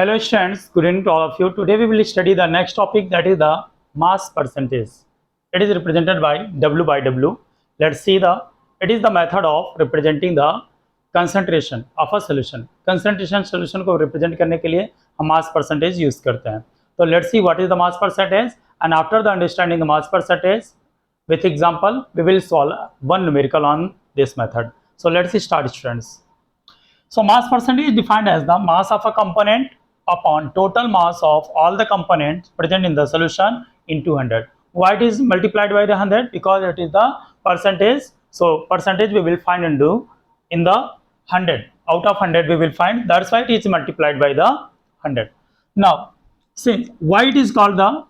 Hello students, good evening to all of you. Today we will study the next topic, that is the mass percentage. It is represented by W by W. Let's see it is the method of representing the concentration of a solution. Concentration solution को represent करने के लिए हम mass percentage use करते हैं. So let's see what is the mass percentage, and after the understanding the mass percentage with example we will solve one numerical on this method. So let's start students. So mass percentage is defined as the mass of a component upon total mass of all the components present in the solution into 100. Why it is multiplied by the 100? Because it is the percentage. So percentage we will find in the 100. Out of 100 we will find. That's why it is multiplied by the 100. Now, since why it is called the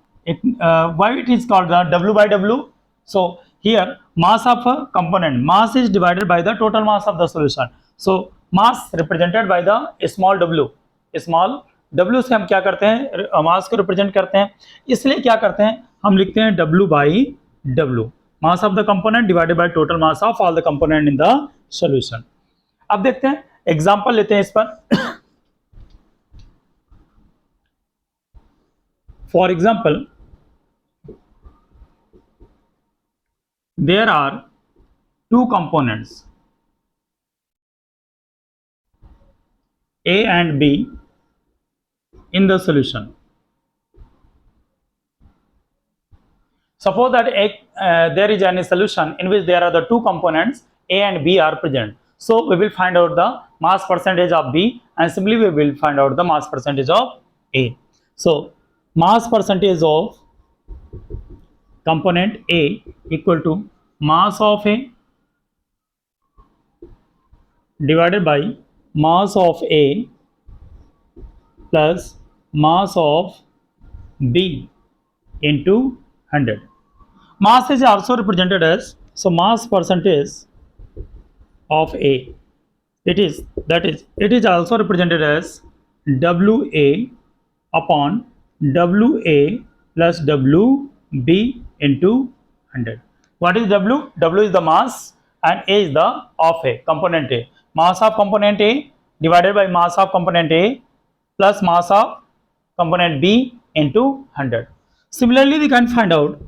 W by W? So here mass of a component, mass is divided by the total mass of the solution. So mass represented by the small w. Small w से हम क्या करते हैं, मास को represent करते हैं. इसलिए क्या करते हैं, हम लिखते हैं w by w, mass of the component divided by total mass of all the component in the solution. अब देखते हैं एग्जांपल लेते हैं इस पर. For example there are two components A and B in the solution. Suppose that there is any solution in which there are the two components A and B are present. So we will find out the mass percentage of B, and simply we will find out the mass percentage of A. So mass percentage of component A equal to mass of A divided by mass of A plus mass of B into 100. Mass is also represented as, so mass percentage of A, it is also represented as WA upon WA plus WB into 100. What is W? W is the mass and A is the of A, component A. Mass of component A divided by mass of component A plus mass of component B into 100. Similarly, we can find out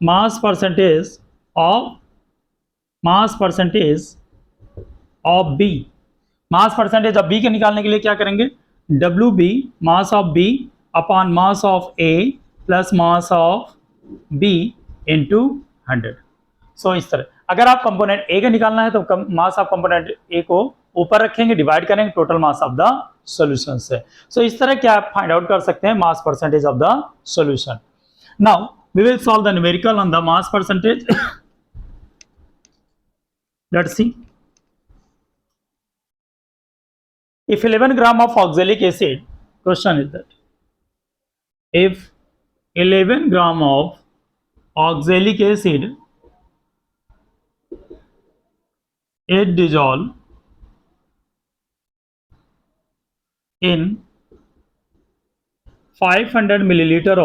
mass percentage of B. Mass percentage of B के निकालने के लिए क्या करेंगे, W B mass of B upon mass of A plus mass of B into 100. So इस तरह अगर आप कंपोनेंट ए का निकालना है तो मास ऑफ कंपोनेंट ए को ऊपर रखेंगे, डिवाइड करेंगे total mass of the solution से. सो इस तरह क्या आप फाइंड आउट कर सकते हैं mass percentage of the solution. Now we will solve the numerical on the mass percentage. Let's see. If 11 gram of oxalic acid, question is that if 11 gram of oxalic acid is dissolved in 500 milliliter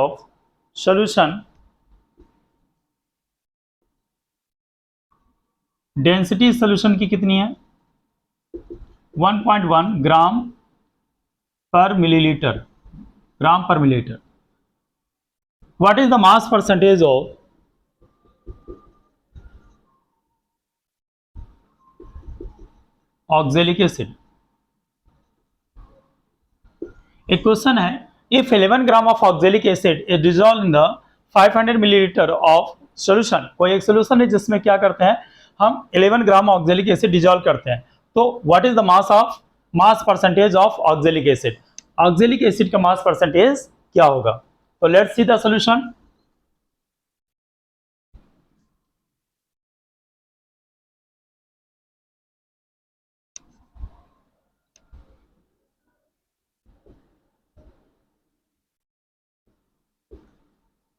of solution, density solution की कितनी है, 1.1 gram per millilitre. What is the mass percentage of oxalic acid. एक question है, if 11 gram of oxalic acid is dissolve in the 500 millilitre of solution. कोई एक solution है जिसमें क्या करते हैं, हम 11 ग्राम ऑक्जेलिक एसिड डिसॉल्व करते हैं. तो what is the mass percentage of oxalic acid. Oxalic acid का मास परसेंटेज क्या होगा. तो let's see the solution.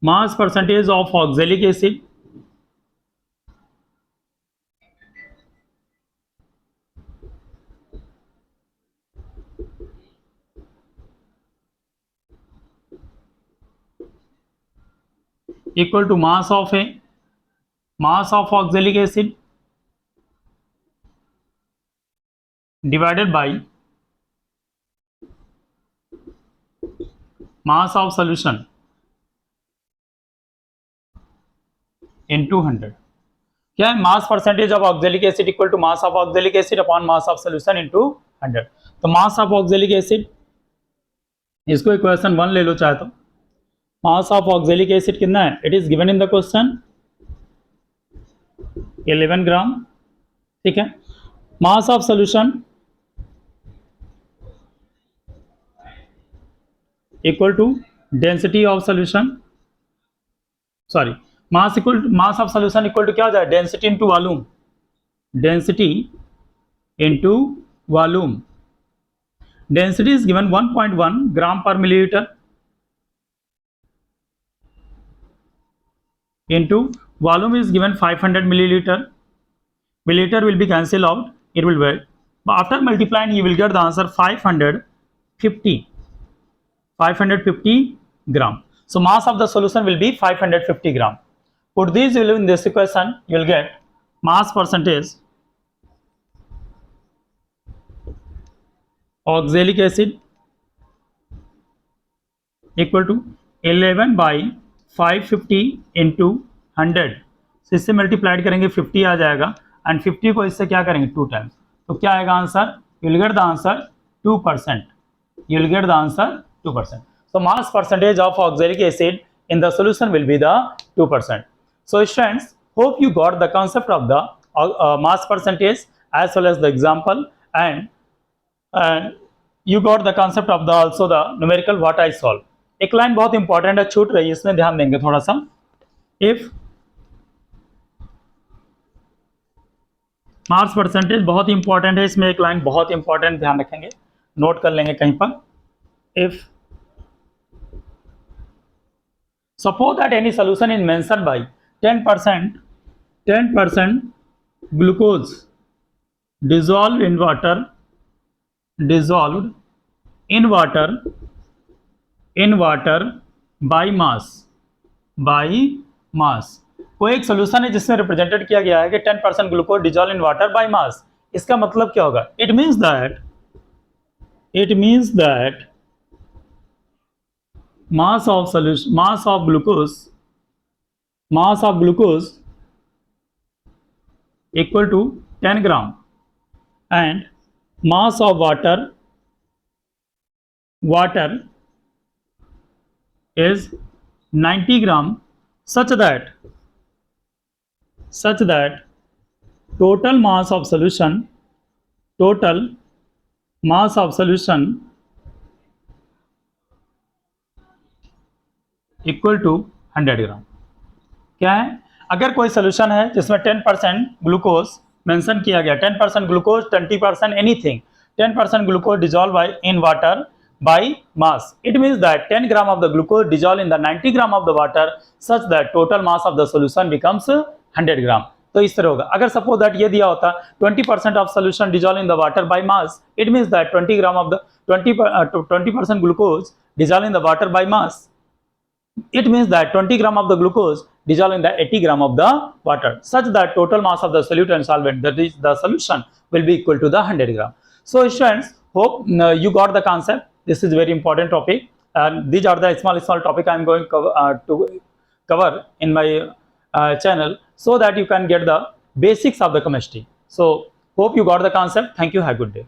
Mass percentage of oxalic acid equal to mass of auxilic acid divided by mass of solution into 100. क्या है, mass percentage of oxalic acid equal to mass of oxalic acid upon mass of solution into 100. तो mass of oxalic acid, इसको equation 1 ले लो चाहे तो. Mass of oxalic acid कितना है, it is given in the question 11 gram. ठीक है. Mass of solution equal to density of solution, sorry, mass of solution equal to क्या हो जाए, density into volume. Density into volume. Density is given 1.1 gram per millilitre into volume is given 500 milliliter. Milliliter will be cancelled out, it will be, but after multiplying you will get the answer 550 gram. So mass of the solution will be 550 gram. Put these value in this equation, you will get mass percentage oxalic acid equal to 11 by 550 into 100. तो इससे multiplied करेंगे 50 आ जाएगा, and 50 को इससे क्या करेंगे 2 times. तो क्या आएगा answer, you will get the answer 2%. You will get the answer 2%. So mass percentage of oxalic acid in the solution will be the 2%. So students, hope you got the concept of the mass percentage as well as the example, and you got the concept of the also the numerical what I solve. एक line बहुत important है, छूट रही है, इसमें ध्यान देंगे थोड़ा सा. इफ मास परसेंटेज बहुत इंपॉर्टेंट है, इसमें एक लाइन बहुत इंपॉर्टेंट, ध्यान रखेंगे, नोट कर लेंगे कहीं पर. If suppose that any solution is mention by 10% glucose dissolved in water by mass. कोई एक सोल्यूशन है जिसमें रिप्रेजेंटेड किया गया है कि 10% glucose dissolve in water by mass. इसका मतलब क्या होगा, it means that mass of glucose equal to 10 gram, and mass of water is 90 gram, such that total mass of solution equal to 100 ग्राम. क्या है, अगर कोई सोल्यूशन है जिसमें 10% ग्लूकोज मेंशन किया गया, 10% glucose, 20% anything, 10% glucose dissolved in water by mass, it means that 10 gram of the glucose dissolved in the 90 gram of the water, such that total mass of the solution becomes 100 gram. तो इस तरह होगा. अगर suppose that ये दिया होता 20% of solution dissolved in the water by mass, it means that 20% glucose dissolved in the water by mass, it means that 20 gram of the glucose dissolved in the 80 gram of the water, such that total mass of the solute and solvent, that is the solution, will be equal to the 100 gram. So students, hope you got the concept. This is very important topic, and these are the small topic I am going to cover in my channel, so that you can get the basics of the chemistry. So hope you got the concept. Thank you. Have a good day.